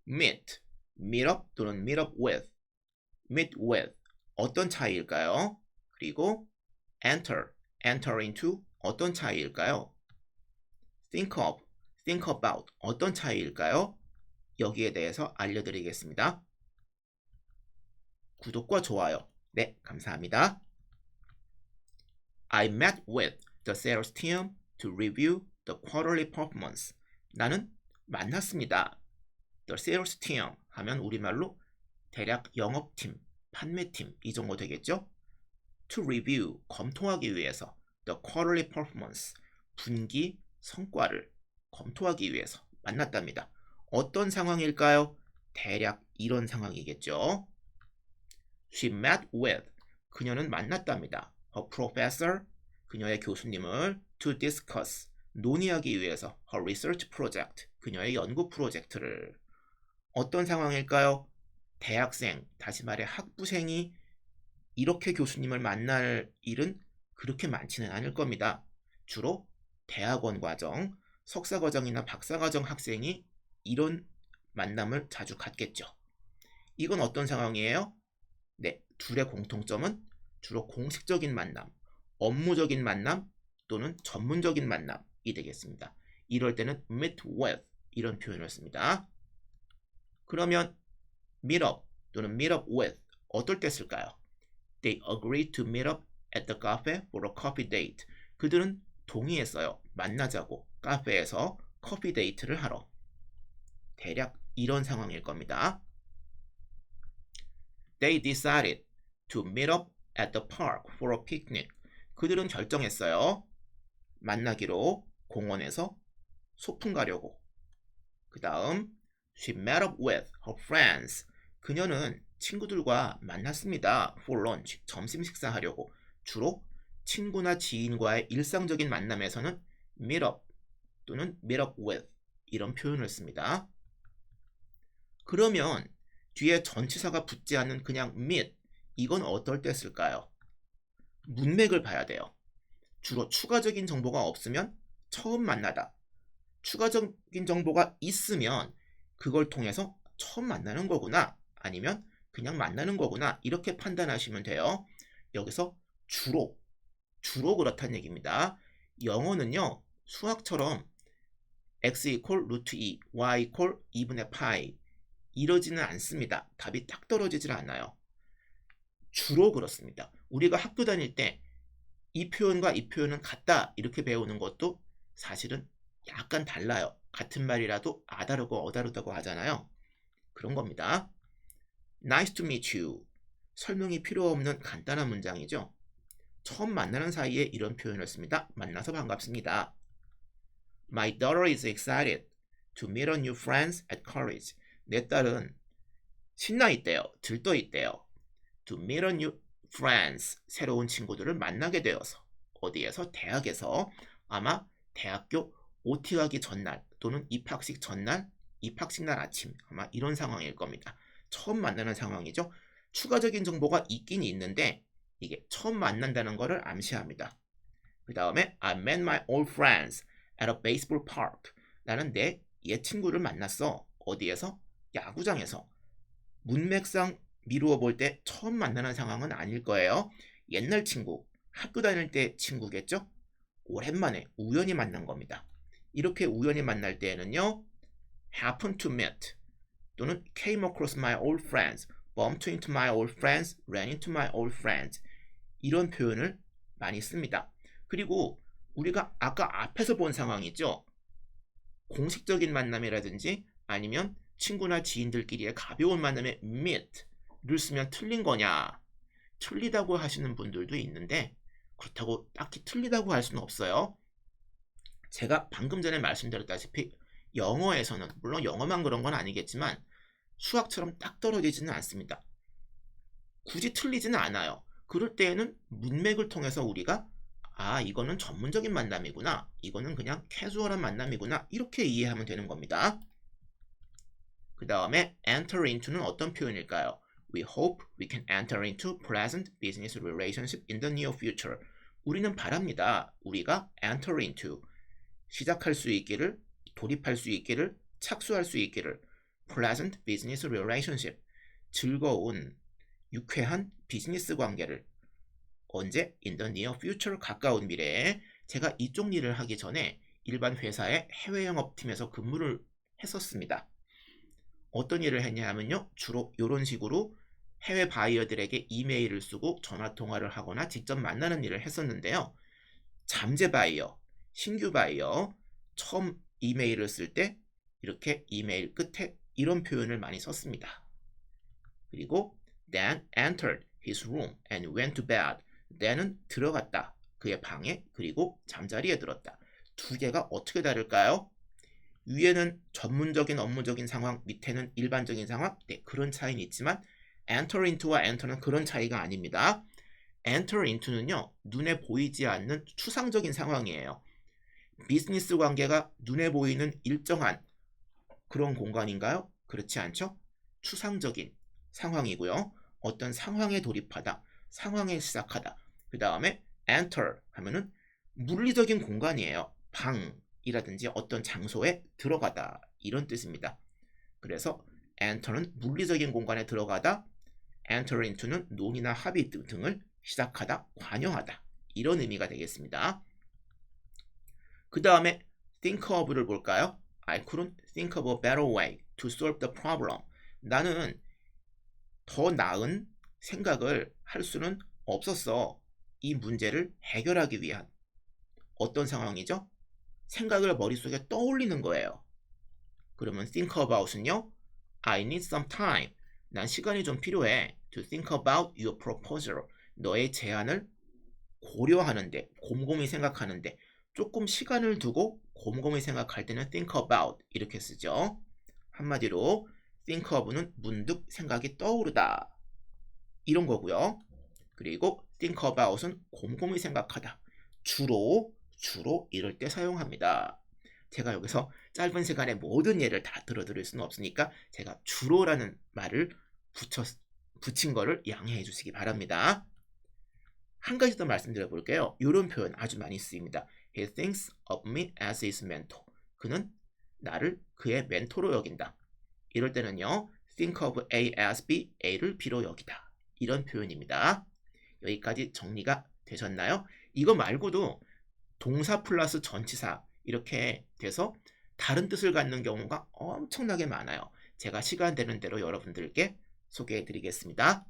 meet, meet up 또는 meet up with, meet with 어떤 차이일까요? 그리고 enter, enter into 어떤 차이일까요? think of, think about 어떤 차이일까요? 여기에 대해서 알려드리겠습니다. 구독과 좋아요. 네, 감사합니다. I met with the sales team to review the quarterly performance. 나는 만났습니다. The sales team 하면 우리말로 대략 영업팀, 판매팀 이 정도 되겠죠? To review, 검토하기 위해서 the quarterly performance, 분기 성과를 검토하기 위해서 만났답니다. 어떤 상황일까요? 대략 이런 상황이겠죠. She met with, 그녀는 만났답니다. Her professor, 그녀의 교수님을 to discuss, 논의하기 위해서 her research project, 그녀의 연구 프로젝트를. 어떤 상황일까요? 대학생, 다시 말해 학부생이 이렇게 교수님을 만날 일은 그렇게 많지는 않을 겁니다. 주로 대학원 과정, 석사 과정이나 박사 과정 학생이 이런 만남을 자주 갖겠죠. 이건 어떤 상황이에요? 네, 둘의 공통점은 주로 공식적인 만남, 업무적인 만남 또는 전문적인 만남이 되겠습니다. 이럴 때는 meet with 이런 표현을 씁니다. 그러면 meet up 또는 meet up with 어떨 때 쓸까요? They agreed to meet up at the cafe for a coffee date. 그들은 동의했어요. 만나자고 카페에서 커피 데이트를 하러. 대략 이런 상황일 겁니다. They decided to meet up at the park for a picnic. 그들은 결정했어요. 만나기로 공원에서 소풍 가려고. 그 다음 She met up with her friends. 그녀는 친구들과 만났습니다. For lunch, 점심 식사하려고. 주로 친구나 지인과의 일상적인 만남에서는 meet up 또는 meet up with 이런 표현을 씁니다. 그러면 뒤에 전치사가 붙지 않는 그냥 meet, 이건 어떨 때 쓸까요? 문맥을 봐야 돼요. 주로 추가적인 정보가 없으면 처음 만나다. 추가적인 정보가 있으면 그걸 통해서 처음 만나는 거구나, 아니면 그냥 만나는 거구나, 이렇게 판단하시면 돼요. 여기서 주로 그렇다는 얘기입니다. 영어는요, 수학처럼 x equal 루트 2, y equal 2분의 파이 이러지는 않습니다. 답이 딱 떨어지질 않아요. 주로 그렇습니다. 우리가 학교 다닐 때 이 표현과 이 표현은 같다 이렇게 배우는 것도 사실은 약간 달라요. 같은 말이라도 아다르고 어다르다고 하잖아요. 그런 겁니다. Nice to meet you. 설명이 필요 없는 간단한 문장이죠. 처음 만나는 사이에 이런 표현을 씁니다. 만나서 반갑습니다. My daughter is excited to meet her new friends at college. 내 딸은 신나 있대요. 들떠 있대요. To meet her new friends. 새로운 친구들을 만나게 되어서. 어디에서? 대학에서. 아마 대학교 OT 가기 전날 또는 입학식 전날, 입학식 날 아침, 아마 이런 상황일 겁니다. 처음 만나는 상황이죠. 추가적인 정보가 있긴 있는데 이게 처음 만난다는 것을 암시합니다. 그 다음에 I met my old friends at a baseball park. 나는 내 옛 친구를 만났어. 어디에서? 야구장에서. 문맥상 미루어 볼 때 처음 만나는 상황은 아닐 거예요. 옛날 친구, 학교 다닐 때 친구겠죠? 오랜만에 우연히 만난 겁니다. 이렇게 우연히 만날 때에는요, happen to meet 또는 came across my old friends, bumped into my old friends, ran into my old friends 이런 표현을 많이 씁니다. 그리고 우리가 아까 앞에서 본 상황이죠. 공식적인 만남이라든지 아니면 친구나 지인들끼리의 가벼운 만남에 meet를 쓰면 틀린 거냐? 틀리다고 하시는 분들도 있는데 그렇다고 딱히 틀리다고 할 수는 없어요. 제가 방금 전에 말씀드렸다시피 영어에서는 물론 영어만 그런 건 아니겠지만 수학처럼 딱 떨어지지는 않습니다. 굳이 틀리지는 않아요. 그럴 때에는 문맥을 통해서 우리가 이거는 전문적인 만남이구나, 이거는 그냥 캐주얼한 만남이구나 이렇게 이해하면 되는 겁니다. 그 다음에 enter into는 어떤 표현일까요? We hope we can enter into pleasant business relationship in the near future. 우리는 바랍니다. 우리가 enter into, 시작할 수 있기를, 돌입할 수 있기를, 착수할 수 있기를 pleasant business relationship. 즐거운, 유쾌한 비즈니스 관계를. 언제? In the near future. 가까운 미래에. 제가 이쪽 일을 하기 전에 일반 회사의 해외 영업팀에서 근무를 했었습니다. 어떤 일을 했냐 하면요. 주로 이런 식으로 해외 바이어들에게 이메일을 쓰고 전화 통화를 하거나 직접 만나는 일을 했었는데요. 잠재 바이어, 신규 바이어, 처음 이메일을 쓸 때 이렇게 이메일 끝에 이런 표현을 많이 썼습니다. 그리고 then entered his room and went to bed. then은 들어갔다. 그의 방에. 그리고 잠자리에 들었다. 두 개가 어떻게 다를까요? 위에는 전문적인 업무적인 상황, 밑에는 일반적인 상황. 네, 그런 차이는 있지만 enter into와 enter는 그런 차이가 아닙니다. enter into는요, 눈에 보이지 않는 추상적인 상황이에요. 비즈니스 관계가 눈에 보이는 일정한 그런 공간인가요? 그렇지 않죠? 추상적인 상황이고요. 어떤 상황에 돌입하다, 상황에 시작하다. 그 다음에 enter 하면은 물리적인 공간이에요. 방이라든지 어떤 장소에 들어가다, 이런 뜻입니다. 그래서 enter는 물리적인 공간에 들어가다, enter into는 논의나 합의 등을 시작하다, 관여하다, 이런 의미가 되겠습니다. 그 다음에 think of를 볼까요? I couldn't think of a better way to solve the problem. 나는 더 나은 생각을 할 수는 없었어. 이 문제를 해결하기 위한. 어떤 상황이죠? 생각을 머릿속에 떠올리는 거예요. 그러면 think about은요, I need some time. 난 시간이 좀 필요해. To think about your proposal. 너의 제안을 고려하는데, 곰곰이 생각하는데, 조금 시간을 두고 곰곰이 생각할 때는 think about 이렇게 쓰죠. 한마디로 think of는 문득 생각이 떠오르다, 이런 거고요. 그리고 think about은 곰곰이 생각하다. 주로 이럴 때 사용합니다. 제가 여기서 짧은 시간에 모든 예를 다 들어드릴 수는 없으니까 제가 주로라는 말을 붙인 거를 양해해 주시기 바랍니다. 한 가지 더 말씀드려 볼게요. 이런 표현 아주 많이 쓰입니다. He thinks of me as his mentor. 그는 나를 그의 멘토로 여긴다. 이럴 때는요, think of A as B, A를 B로 여기다. 이런 표현입니다. 여기까지 정리가 되셨나요? 이거 말고도 동사 플러스 전치사 이렇게 돼서 다른 뜻을 갖는 경우가 엄청나게 많아요. 제가 시간 되는 대로 여러분들께 소개해 드리겠습니다.